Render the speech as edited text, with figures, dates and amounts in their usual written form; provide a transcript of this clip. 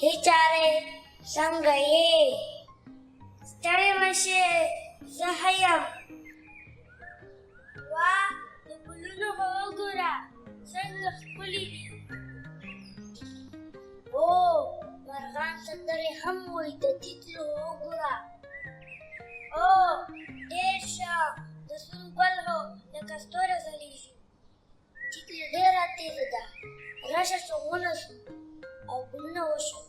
هیچاره څنګه ستړی مشې زه ښه یم واه د ګلونو خو وګوره څنګه ښکلي دي او مرغان سندرې هم وایي د تیتلو وګوره او ډېر ښه د سور ګل هو لکه ستوره ځلېږي تیتلې ډېره تېزه ده راشه چې ونڅو او ګلونه وشو